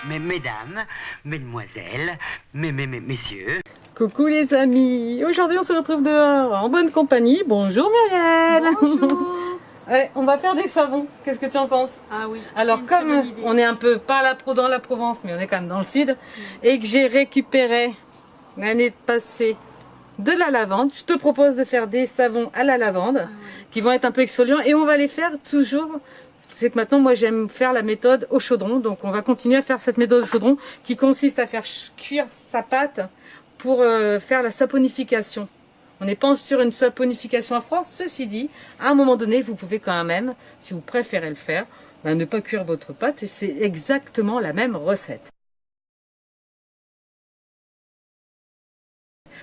mesdames, mesdemoiselles, messieurs. Coucou les amis, aujourd'hui on se retrouve dehors en bonne compagnie. Bonjour Muriel. Bonjour. Ouais, on va faire des savons, qu'est-ce que tu en penses? Ah oui. Alors comme on est un peu pas dans la Provence mais on est quand même dans le sud et que j'ai récupéré l'année passée de la lavande, je te propose de faire des savons à la lavande qui vont être un peu exfoliants et on va les faire toujours. C'est que maintenant moi j'aime faire la méthode au chaudron, donc on va continuer à faire cette méthode au chaudron qui consiste à faire cuire sa pâte pour faire la saponification. On n'est pas sur une saponification à froid, ceci dit, à un moment donné vous pouvez quand même, si vous préférez le faire, ne pas cuire votre pâte et c'est exactement la même recette.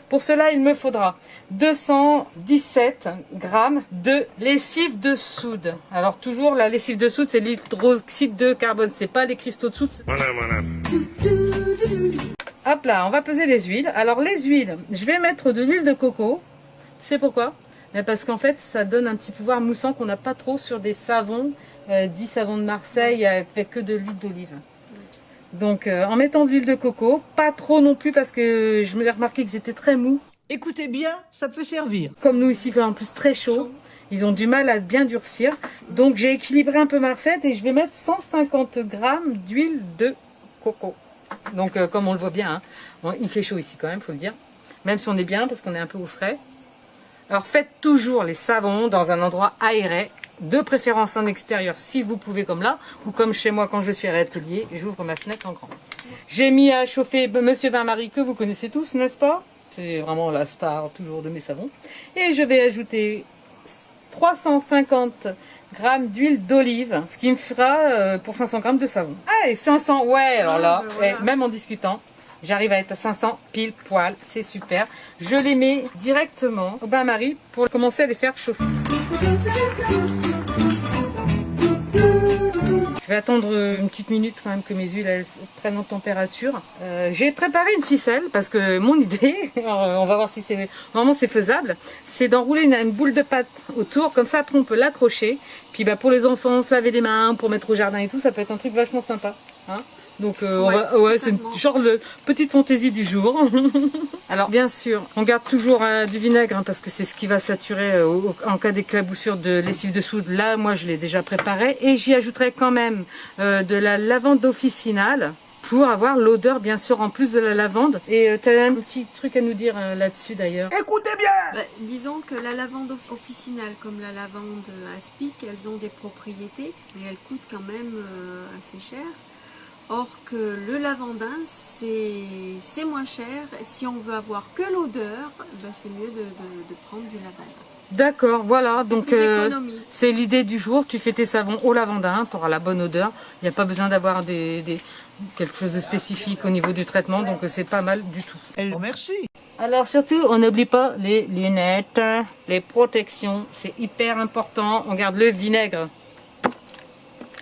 Pour cela, il me faudra 217 g de lessive de soude. Alors toujours, la lessive de soude, c'est l'hydroxyde de carbone, c'est pas les cristaux de soude. Voilà. Hop là, on va peser les huiles. Alors les huiles, je vais mettre de l'huile de coco. Tu sais pourquoi? Parce qu'en fait, ça donne un petit pouvoir moussant qu'on n'a pas trop sur des savons, 10 savons de Marseille avec que de l'huile d'olive. Donc en mettant de l'huile de coco, pas trop non plus parce que je me l'ai remarqué qu'ils étaient très mous. Écoutez bien, ça peut servir. Comme nous ici, il fait en plus très chaud, ils ont du mal à bien durcir. Donc j'ai équilibré un peu ma recette et je vais mettre 150 g d'huile de coco. Donc comme on le voit bien, hein, il fait chaud ici quand même, il faut le dire. Même si on est bien parce qu'on est un peu au frais. Alors faites toujours les savons dans un endroit aéré. De préférence en extérieur si vous pouvez comme là, ou comme chez moi quand je suis à l'atelier, j'ouvre ma fenêtre en grand. J'ai mis à chauffer Monsieur Bain-Marie que vous connaissez tous, n'est-ce pas? C'est vraiment la star toujours de mes savons. Et je vais ajouter 350 g d'huile d'olive, ce qui me fera pour 500 g de savon. Ah et 500, ouais alors là, voilà. Même en discutant, j'arrive à être à 500 pile poil, c'est super. Je les mets directement au bain-marie pour commencer à les faire chauffer. Je vais attendre une petite minute quand même que mes huiles elles prennent en température. J'ai préparé une ficelle parce que mon idée, on va voir si c'est vraiment c'est faisable, c'est d'enrouler une boule de pâte autour, comme ça après on peut l'accrocher. Puis pour les enfants, se laver les mains, pour mettre au jardin et tout, ça peut être un truc vachement sympa. Hein, donc c'est genre le petite fantaisie du jour. Alors bien sûr, on garde toujours du vinaigre hein, parce que c'est ce qui va saturer en cas d'éclaboussure de lessive de soude. Là, moi je l'ai déjà préparé et j'y ajouterai quand même de la lavande officinale pour avoir l'odeur bien sûr en plus de la lavande. Et tu as un petit truc à nous dire là-dessus d'ailleurs. Écoutez bien. Disons que la lavande officinale comme la lavande aspic, elles ont des propriétés et elles coûtent quand même assez cher. Or que le lavandin, c'est moins cher. Si on veut avoir que l'odeur, c'est mieux de prendre du lavandin. D'accord, voilà, donc c'est l'idée du jour. Tu fais tes savons au lavandin, tu auras la bonne odeur. Il n'y a pas besoin d'avoir quelque chose de spécifique au niveau du traitement, donc c'est pas mal du tout. Merci. Alors surtout, on n'oublie pas les lunettes, les protections, c'est hyper important. On garde le vinaigre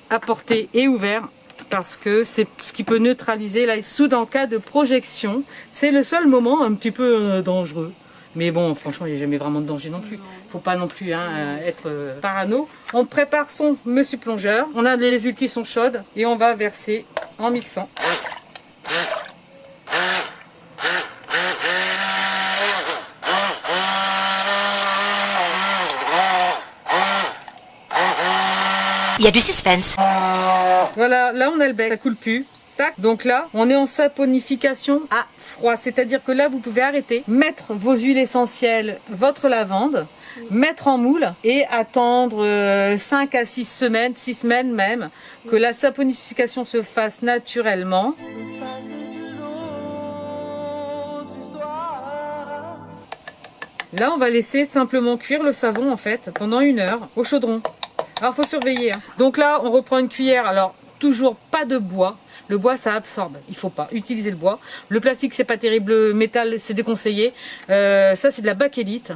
à portée et ouvert. Parce que c'est ce qui peut neutraliser la soude en cas de projection. C'est le seul moment un petit peu dangereux. Mais bon, franchement, il n'y a jamais vraiment de danger non plus. Il ne faut pas non plus être parano. On prépare son monsieur plongeur. On a les huiles qui sont chaudes et on va verser en mixant. Il y a du suspense. Voilà, là on a le bec, ça coule plus. Tac. Donc là, on est en saponification à froid. C'est-à-dire que là, vous pouvez arrêter, mettre vos huiles essentielles, votre lavande, mettre en moule et attendre 5 à 6 semaines, 6 semaines même, que la saponification se fasse naturellement. Là, on va laisser simplement cuire le savon en fait pendant 1 heure au chaudron. Alors, il faut surveiller. Hein. Donc là, on reprend une cuillère. Alors, toujours pas de bois. Le bois, ça absorbe. Il ne faut pas utiliser le bois. Le plastique, c'est pas terrible. Le métal, c'est déconseillé. Ça, c'est de la bakélite.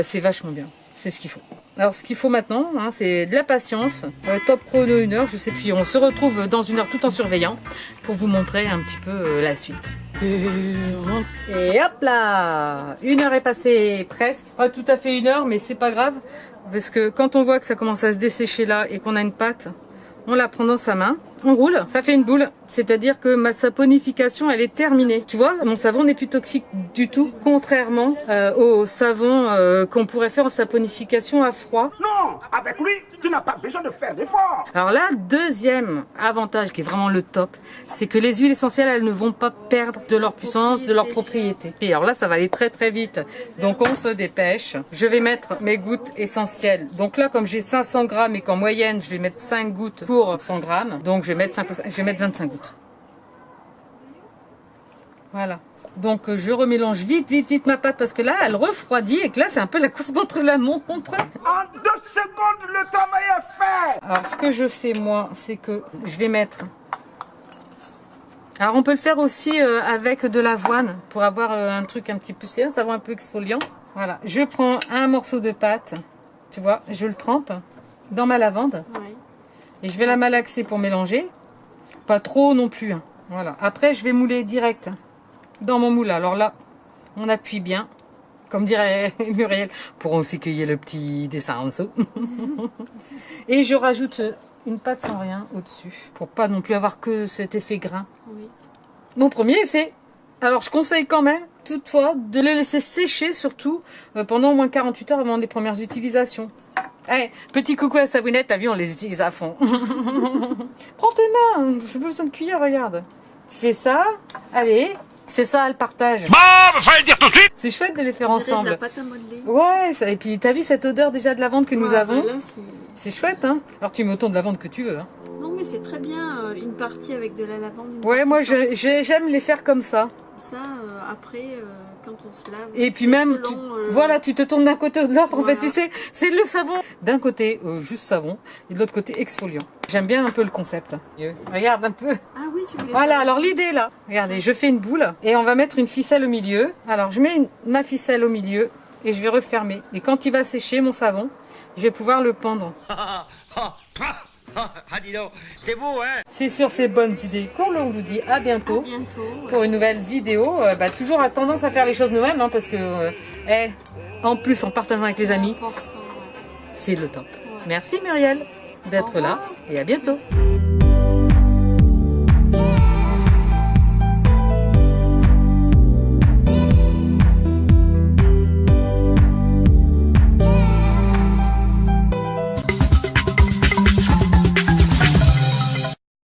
C'est vachement bien. C'est ce qu'il faut. Alors, ce qu'il faut maintenant, hein, c'est de la patience. Top chrono 1 heure. Je sais. Puis, on se retrouve dans 1 heure tout en surveillant pour vous montrer un petit peu la suite. Et hop là, 1 heure est passée presque. Pas tout à fait 1 heure, mais c'est pas grave. Parce que quand on voit que ça commence à se dessécher là et qu'on a une pâte, on la prend dans sa main on roule, ça fait une boule. C'est-à-dire que ma saponification, elle est terminée. Tu vois, mon savon n'est plus toxique du tout, contrairement au savon qu'on pourrait faire en saponification à froid. Non, avec lui, tu n'as pas besoin de faire d'efforts. Alors là, deuxième avantage qui est vraiment le top, c'est que les huiles essentielles, elles ne vont pas perdre de leur puissance, de leur propriété. Et alors là, ça va aller très très vite. Donc on se dépêche. Je vais mettre mes gouttes essentielles. Donc là, comme j'ai 500 grammes et qu'en moyenne, je vais mettre 5 gouttes pour 100 grammes. Donc je vais mettre 25 gouttes. Voilà. Donc je remélange vite ma pâte parce que là, elle refroidit et que là, c'est un peu la course contre la montre. En 2 secondes, le travail est fait. Alors ce que je fais moi, c'est que je vais mettre... Alors on peut le faire aussi avec de l'avoine pour avoir un truc un petit peu... C'est un savon un peu exfoliant. Voilà. Je prends un morceau de pâte, tu vois, je le trempe dans ma lavande. Ouais. Et je vais la malaxer pour mélanger. Pas trop non plus. Hein. Voilà. Après, je vais mouler direct dans mon moule. Alors là, on appuie bien. Comme dirait Muriel, pour aussi qu'il y ait le petit dessin en dessous. Et je rajoute une pâte sans rien au-dessus. Pour pas non plus avoir que cet effet grain. Oui. Mon premier est fait. Alors, je conseille quand même, toutefois, de les laisser sécher, surtout pendant au moins 48 heures avant les premières utilisations. Petit coucou à Sabinette, t'as vu, on les utilise à fond. Prends tes mains, c'est pas besoin de cuillère, regarde. Tu fais ça, allez, c'est ça le partage. Bah, fallait le dire tout de suite. C'est chouette de les faire On dirait de ensemble. la pâte à modeler. Ouais, ça, et puis t'as vu cette odeur déjà de lavande que nous avons? Là, C'est chouette, hein. Alors tu mets autant de lavande que tu veux, hein. non, mais c'est très bien, une partie avec de la lavande. Une Ouais, partie moi sans. j'aime les faire comme ça. Ça, après, quand on se lave... Et puis c'est même, selon, voilà, tu te tournes d'un côté ou de l'autre. En voilà. fait, tu sais, c'est le savon. D'un côté, juste savon, et de l'autre côté, exfoliant. J'aime bien un peu le concept. Regarde un peu. Ah oui, tu voulais Voilà, faire- alors l'idée là, regardez, je fais une boule et on va mettre une ficelle au milieu. Alors je mets ma ficelle au milieu et je vais refermer. Et quand il va sécher mon savon, je vais pouvoir le pendre. Ah, dis donc, c'est beau, hein? C'est sur ces bonnes idées qu'on vous dit à bientôt. Bientôt. Ouais. Pour une nouvelle vidéo. Toujours à tendance à faire les choses nous-mêmes, hein, parce que en plus en partageant avec les amis, Important, ouais. c'est le top. Merci Muriel d'être là et à bientôt. Merci.